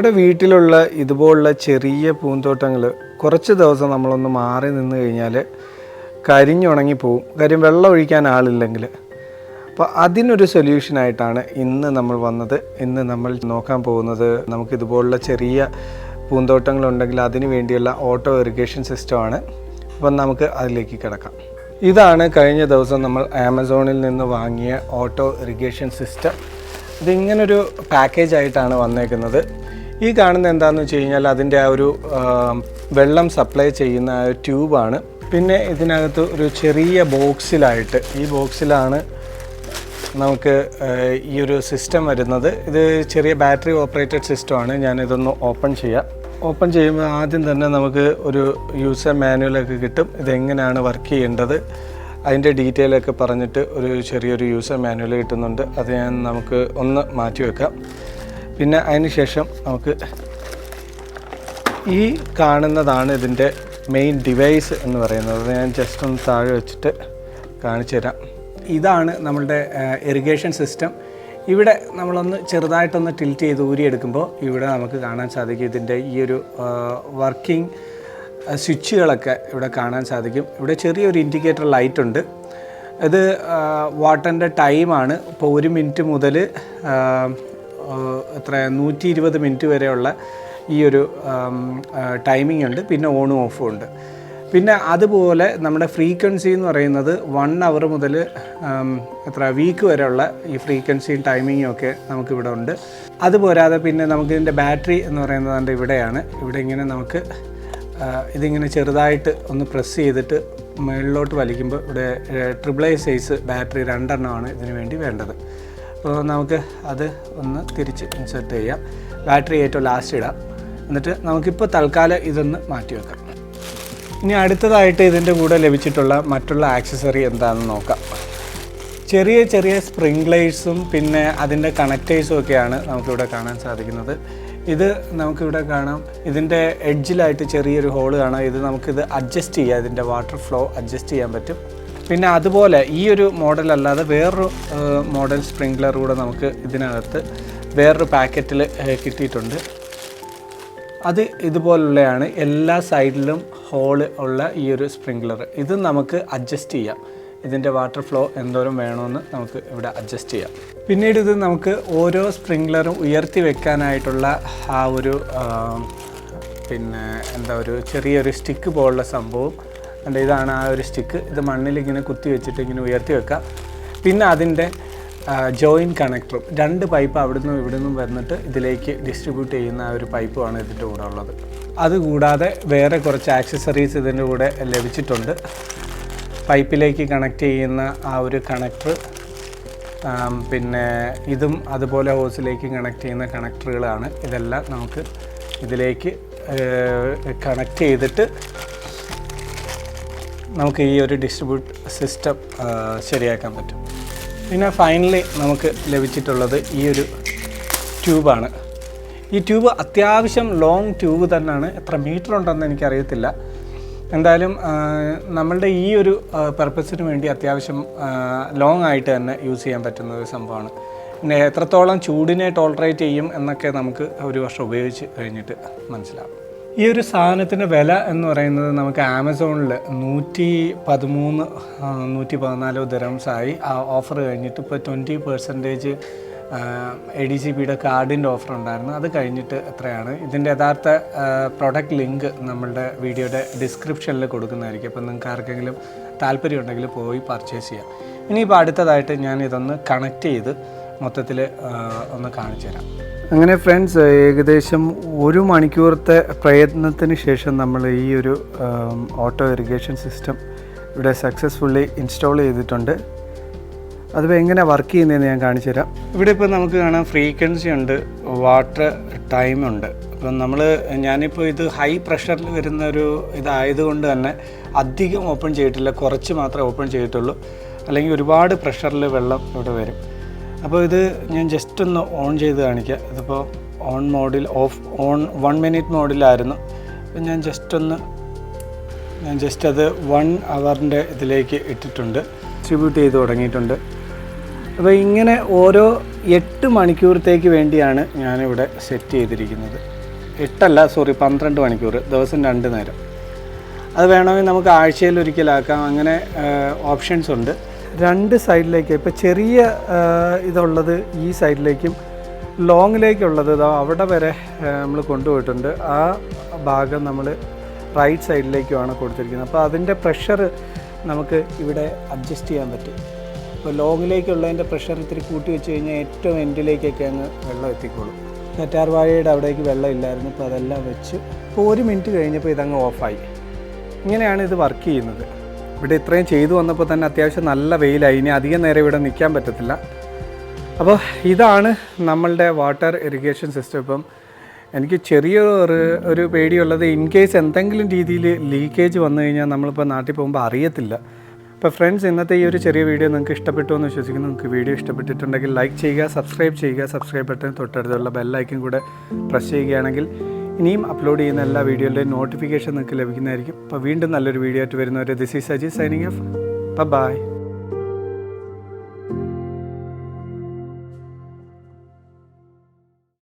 നമ്മുടെ വീട്ടിലുള്ള ഇതുപോലുള്ള ചെറിയ പൂന്തോട്ടങ്ങൾ കുറച്ച് ദിവസം നമ്മളൊന്ന് മാറി നിന്ന് കഴിഞ്ഞാൽ കരിഞ്ഞുണങ്ങി പോവും. കാര്യം വെള്ളം ഒഴിക്കാൻ ആളില്ലെങ്കിൽ. അപ്പോൾ അതിനൊരു സൊല്യൂഷനായിട്ടാണ് ഇന്ന് നമ്മൾ വന്നത്. ഇന്ന് നമ്മൾ നോക്കാൻ പോകുന്നത് നമുക്കിതുപോലുള്ള ചെറിയ പൂന്തോട്ടങ്ങളുണ്ടെങ്കിൽ അതിന് വേണ്ടിയുള്ള ഓട്ടോ ഇറിഗേഷൻ സിസ്റ്റമാണ്. അപ്പം നമുക്ക് അതിലേക്ക് കിടക്കാം. ഇതാണ് കഴിഞ്ഞ ദിവസം നമ്മൾ ആമസോണിൽ നിന്ന് വാങ്ങിയ ഓട്ടോ ഇറിഗേഷൻ സിസ്റ്റം. ഇതിങ്ങനൊരു പാക്കേജായിട്ടാണ് വന്നേക്കുന്നത്. ഈ കാണുന്ന എന്താണെന്ന് വെച്ച് കഴിഞ്ഞാൽ അതിൻ്റെ ആ ഒരു വെള്ളം സപ്ലൈ ചെയ്യുന്ന ആ ഒരു ട്യൂബാണ്. പിന്നെ ഇതിനകത്ത് ഒരു ചെറിയ ബോക്സിലായിട്ട്, ഈ ബോക്സിലാണ് നമുക്ക് ഈ ഒരു സിസ്റ്റം വരുന്നത്. ഇത് ചെറിയ ബാറ്ററി ഓപ്പറേറ്റഡ് സിസ്റ്റമാണ്. ഞാനിതൊന്ന് ഓപ്പൺ ചെയ്യാം. ഓപ്പൺ ചെയ്യുമ്പോൾ ആദ്യം തന്നെ നമുക്ക് ഒരു യൂസർ മാനുവലൊക്കെ കിട്ടും. ഇതെങ്ങനെയാണ് വർക്ക് ചെയ്യേണ്ടത് അതിൻ്റെ ഡീറ്റെയിലൊക്കെ പറഞ്ഞിട്ട് ഒരു ചെറിയൊരു യൂസർ മാനുവൽ കിട്ടുന്നുണ്ട്. അത് നമുക്ക് ഒന്ന് മാറ്റി വെക്കാം. പിന്നെ അതിന് ശേഷം നമുക്ക് ഈ കാണുന്നതാണ് ഇതിൻ്റെ മെയിൻ ഡിവൈസ് എന്ന് പറയുന്നത്. ഞാൻ ജസ്റ്റ് ഒന്ന് താഴെ വെച്ചിട്ട് കാണിച്ചു തരാം. ഇതാണ് നമ്മളുടെ ഇറിഗേഷൻ സിസ്റ്റം. ഇവിടെ നമ്മളൊന്ന് ചെറുതായിട്ടൊന്ന് ടിൽറ്റ് ചെയ്ത് ഊരിയെടുക്കുമ്പോൾ ഇവിടെ നമുക്ക് കാണാൻ സാധിക്കും ഇതിൻ്റെ ഈ ഒരു വർക്കിംഗ് സ്വിച്ചുകളൊക്കെ ഇവിടെ കാണാൻ സാധിക്കും. ഇവിടെ ചെറിയൊരു ഇൻഡിക്കേറ്റർ ലൈറ്റ് ഉണ്ട്. ഇത് വാട്ടറിൻ്റെ ടൈമാണ്. ഇപ്പോൾ 1 മിനിറ്റ് മുതൽ 120 മിനിറ്റ് വരെയുള്ള ഈ ഒരു ടൈമിംഗ് ഉണ്ട്. പിന്നെ ഓണും ഓഫും ഉണ്ട്. പിന്നെ അതുപോലെ നമ്മുടെ ഫ്രീക്വൻസി എന്ന് പറയുന്നത് 1 അവർ മുതൽ വീക്ക് വരെയുള്ള ഈ ഫ്രീക്വൻസിയും ടൈമിങ്ങും ഒക്കെ നമുക്കിവിടെ ഉണ്ട്. അതുപോരാതെ പിന്നെ നമുക്കിതിൻ്റെ ബാറ്ററി എന്ന് പറയുന്നത് ഇവിടെയാണ്. ഇവിടെ ഇങ്ങനെ നമുക്ക് ഇതിങ്ങനെ ചെറുതായിട്ട് ഒന്ന് പ്രസ് ചെയ്തിട്ട് മുകളിലോട്ട് വലിക്കുമ്പോൾ ഇവിടെ AAA സൈസ് ബാറ്ററി 2 എണ്ണമാണ് ഇതിന് വേണ്ടി വേണ്ടത്. അപ്പോൾ നമുക്ക് അത് ഒന്ന് തിരിച്ച് ഇൻസേർട്ട് ചെയ്യാം. ബാറ്ററി ഏറ്റവും ലാസ്റ്റ് ഇടാം. എന്നിട്ട് നമുക്കിപ്പോൾ തൽക്കാലം ഇതൊന്ന് മാറ്റി വെക്കാം. ഇനി അടുത്തതായിട്ട് ഇതിൻ്റെ കൂടെ ലഭിച്ചിട്ടുള്ള മറ്റുള്ള ആക്സസറി എന്താണെന്ന് നോക്കാം. ചെറിയ ചെറിയ സ്പ്രിംഗ്ലേഴ്സും പിന്നെ അതിൻ്റെ കണക്റ്റേഴ്സും ഒക്കെയാണ് നമുക്കിവിടെ കാണാൻ സാധിക്കുന്നത്. ഇത് നമുക്കിവിടെ കാണാം. ഇതിൻ്റെ എഡ്ജിലായിട്ട് ചെറിയൊരു ഹോള് കാണാം. ഇത് നമുക്കിത് അഡ്ജസ്റ്റ് ചെയ്യാം. ഇതിൻ്റെ വാട്ടർ ഫ്ലോ അഡ്ജസ്റ്റ് ചെയ്യാൻ പറ്റും. പിന്നെ അതുപോലെ ഈ ഒരു മോഡൽ അല്ലാതെ വേറൊരു മോഡൽ സ്പ്രിംഗ്ലർ കൂടെ നമുക്ക് ഇതിനകത്ത് വേറൊരു പാക്കറ്റിൽ കിട്ടിയിട്ടുണ്ട്. അത് ഇതുപോലുള്ളതാണ്. എല്ലാ സൈഡിലും ഹോള് ഉള്ള ഈ ഒരു സ്പ്രിംഗ്ലർ. ഇത് നമുക്ക് അഡ്ജസ്റ്റ് ചെയ്യാം. ഇതിൻ്റെ വാട്ടർ ഫ്ലോ എന്തോരം വേണമെന്ന് നമുക്ക് ഇവിടെ അഡ്ജസ്റ്റ് ചെയ്യാം. പിന്നീട് ഇത് നമുക്ക് ഓരോ സ്പ്രിംഗ്ലറും ഉയർത്തി വെക്കാനായിട്ടുള്ള ആ ഒരു ഒരു ചെറിയൊരു സ്റ്റിക്ക് പോലുള്ള സംഭവം. ഇതാണ് ആ ഒരു സ്റ്റിക്ക്. ഇത് മണ്ണിൽ ഇങ്ങനെ കുത്തി വെച്ചിട്ട് ഇങ്ങനെ ഉയർത്തി വെക്കാം. പിന്നെ അതിൻ്റെ ജോയിൻ കണക്ടറും 2 പൈപ്പ് അവിടുന്ന് ഇവിടുന്നും വന്നിട്ട് ഇതിലേക്ക് ഡിസ്ട്രിബ്യൂട്ട് ചെയ്യുന്ന ആ ഒരു പൈപ്പുമാണ് ഇതിൻ്റെ കൂടെ ഉള്ളത്. അതുകൂടാതെ വേറെ കുറച്ച് ആക്സസറീസ് ഇതിൻ്റെ കൂടെ ലഭിച്ചിട്ടുണ്ട്. പൈപ്പിലേക്ക് കണക്ട് ചെയ്യുന്ന ആ ഒരു കണക്ടർ, പിന്നെ ഇതും അതുപോലെ ഹോസിലേക്ക് കണക്ട് ചെയ്യുന്ന കണക്ടറുകളാണ്. ഇതെല്ലാം നമുക്ക് ഇതിലേക്ക് കണക്ട് ചെയ്തിട്ട് നമുക്ക് ഈ ഒരു ഡിസ്ട്രിബ്യൂട്ട് സിസ്റ്റം ശരിയാക്കാൻ പറ്റും. പിന്നെ ഫൈനലി നമുക്ക് ലഭിച്ചിട്ടുള്ളത് ഈ ഒരു ട്യൂബാണ്. ഈ ട്യൂബ് അത്യാവശ്യം ലോങ് ട്യൂബ് തന്നെയാണ്. എത്ര മീറ്റർ ഉണ്ടെന്ന് എനിക്കറിയത്തില്ല. എന്തായാലും നമ്മളുടെ ഈ ഒരു പർപ്പസിന് വേണ്ടി അത്യാവശ്യം ലോങ് ആയിട്ട് തന്നെ യൂസ് ചെയ്യാൻ പറ്റുന്ന ഒരു സംഭവമാണ്. പിന്നെ എത്രത്തോളം ചൂടിനെ ടോളറേറ്റ് ചെയ്യും എന്നൊക്കെ നമുക്ക് ഒരു വർഷം ഉപയോഗിച്ച് കഴിഞ്ഞിട്ട് മനസ്സിലാവും. ഈ ഒരു സാധനത്തിൻ്റെ വില എന്ന് പറയുന്നത് നമുക്ക് ആമസോണിൽ 114 ദിറംസായി. ആ ഓഫർ കഴിഞ്ഞിട്ട് ഇപ്പോൾ 20% ADCBയുടെ കാർഡിൻ്റെ ഓഫർ ഉണ്ടായിരുന്നു. അത് കഴിഞ്ഞിട്ട് എത്രയാണ്. ഇതിൻ്റെ യഥാർത്ഥ പ്രൊഡക്റ്റ് ലിങ്ക് നമ്മളുടെ വീഡിയോയുടെ ഡിസ്ക്രിപ്ഷനിൽ കൊടുക്കുന്നതായിരിക്കും. അപ്പോൾ നിങ്ങൾക്ക് ആർക്കെങ്കിലും താല്പര്യമുണ്ടെങ്കിൽ പോയി പർച്ചേസ് ചെയ്യാം. ഇനിയിപ്പോൾ അടുത്തതായിട്ട് ഞാൻ ഇതൊന്ന് കണക്ട് ചെയ്ത് മൊത്തത്തിൽ ഒന്ന് കാണിച്ചു തരാം. അങ്ങനെ ഫ്രണ്ട്സ്, ഏകദേശം 1 മണിക്കൂറത്തെ പ്രയത്നത്തിന് ശേഷം നമ്മൾ ഈ ഒരു ഓട്ടോ ഇറിഗേഷൻ സിസ്റ്റം ഇവിടെ സക്സസ്ഫുള്ളി ഇൻസ്റ്റാൾ ചെയ്തിട്ടുണ്ട്. അതിപ്പോൾ എങ്ങനെ വർക്ക് ചെയ്യുന്നതെന്ന് ഞാൻ കാണിച്ചു തരാം. ഇവിടെ ഇപ്പോൾ നമുക്ക് കാണാം ഫ്രീക്വൻസി ഉണ്ട്, വാട്ടർ ടൈമുണ്ട്. അപ്പം ഞാനിപ്പോൾ ഇത് ഹൈ പ്രഷറിൽ വരുന്ന ഒരു ഇതായതുകൊണ്ട് തന്നെ അധികം ഓപ്പൺ ചെയ്തിട്ടില്ല. കുറച്ച് മാത്രമേ ഓപ്പൺ ചെയ്തിട്ടുള്ളൂ. അല്ലെങ്കിൽ ഒരുപാട് പ്രഷറിൽ വെള്ളം ഇവിടെ വരും. അപ്പോൾ ഇത് ഞാൻ ജസ്റ്റ് ഒന്ന് ഓൺ ചെയ്ത് കാണിക്കാം. ഇതിപ്പോൾ ഓൺ മോഡിൽ ഓൺ 1 മിനിറ്റ് മോഡിലായിരുന്നു. അപ്പോൾ ഞാൻ ജസ്റ്റ് അത് 1 അവറിൻ്റെ ഇതിലേക്ക് ഇട്ടിട്ടുണ്ട്. ഡിസ്ട്രിബ്യൂട്ട് ചെയ്ത് തുടങ്ങിയിട്ടുണ്ട്. അപ്പോൾ ഇങ്ങനെ ഓരോ 8 മണിക്കൂറത്തേക്ക് വേണ്ടിയാണ് ഞാനിവിടെ സെറ്റ് ചെയ്തിരിക്കുന്നത്. 12 മണിക്കൂർ, ദിവസം 2 നേരം. അത് വേണമെങ്കിൽ നമുക്ക് ആഴ്ചയിൽ ഒരിക്കലാക്കാം. അങ്ങനെ ഓപ്ഷൻസ് ഉണ്ട്. 2 സൈഡിലേക്ക് ഇപ്പോൾ ചെറിയ ഇതുള്ളത് ഈ സൈഡിലേക്കും ലോങ്ങിലേക്കുള്ളത് അവിടെ വരെ നമ്മൾ കൊണ്ടുപോയിട്ടുണ്ട്. ആ ഭാഗം നമ്മൾ റൈറ്റ് സൈഡിലേക്കുമാണ് കൊടുത്തിരിക്കുന്നത്. അപ്പോൾ അതിൻ്റെ പ്രഷർ നമുക്ക് ഇവിടെ അഡ്ജസ്റ്റ് ചെയ്യാൻ പറ്റും. ഇപ്പോൾ ലോങ്ങിലേക്കുള്ളതിൻ്റെ പ്രഷർ ഇത്തിരി കൂട്ടി വെച്ച് കഴിഞ്ഞാൽ ഏറ്റവും എൻഡിലേക്കൊക്കെ അങ്ങ് വെള്ളം എത്തിക്കോളും. കറ്റാർവാഴയുടെ അവിടേക്ക് വെള്ളം ഇല്ലായിരുന്നു, ഇപ്പോൾ അതെല്ലാം വെച്ച് ഇപ്പോൾ 1 മിനിറ്റ് കഴിഞ്ഞപ്പോൾ ഇതങ്ങ് ഓഫായി. ഇങ്ങനെയാണ് ഇത് വർക്ക് ചെയ്യുന്നത്. ഇവിടെ ഇത്രയും ചെയ്തു വന്നപ്പോൾ തന്നെ അത്യാവശ്യം നല്ല വെയിലായി. ഇനി അധികം നേരം ഇവിടെ നിൽക്കാൻ പറ്റത്തില്ല. അപ്പോൾ ഇതാണ് നമ്മളുടെ വാട്ടർ ഇറിഗേഷൻ സിസ്റ്റം. ഇപ്പം എനിക്ക് ചെറിയൊരു പേടിയുള്ളത് ഇൻ കേസ് എന്തെങ്കിലും രീതിയിൽ ലീക്കേജ് വന്നു കഴിഞ്ഞാൽ നമ്മളിപ്പോൾ നാട്ടിൽ പോകുമ്പോൾ അറിയത്തില്ല. അപ്പോൾ ഫ്രണ്ട്സ്, ഇന്നത്തെ ഈ ഒരു ചെറിയ വീഡിയോ നിങ്ങൾക്ക് ഇഷ്ടപ്പെട്ടു എന്ന് വിശ്വസിക്കുന്നു. നിങ്ങൾക്ക് വീഡിയോ ഇഷ്ടപ്പെട്ടിട്ടുണ്ടെങ്കിൽ ലൈക്ക് ചെയ്യുക, സബ്സ്ക്രൈബ് ചെയ്യുക. സബ്സ്ക്രൈബ് ബട്ടൺ തൊട്ടടുത്തുള്ള ബെല്ലൈക്കൻ കൂടെ പ്രസ് ചെയ്യുകയാണെങ്കിൽ ഇനിയും അപ്ലോഡ് ചെയ്യുന്ന എല്ലാ വീഡിയോയുടെയും നോട്ടിഫിക്കേഷൻ നിങ്ങൾക്ക് ലഭിക്കുന്നതായിരിക്കും. അപ്പോൾ വീണ്ടും നല്ലൊരു വീഡിയോ ആയിട്ട് വരുന്നവരെ this is Sajeev signing off. By.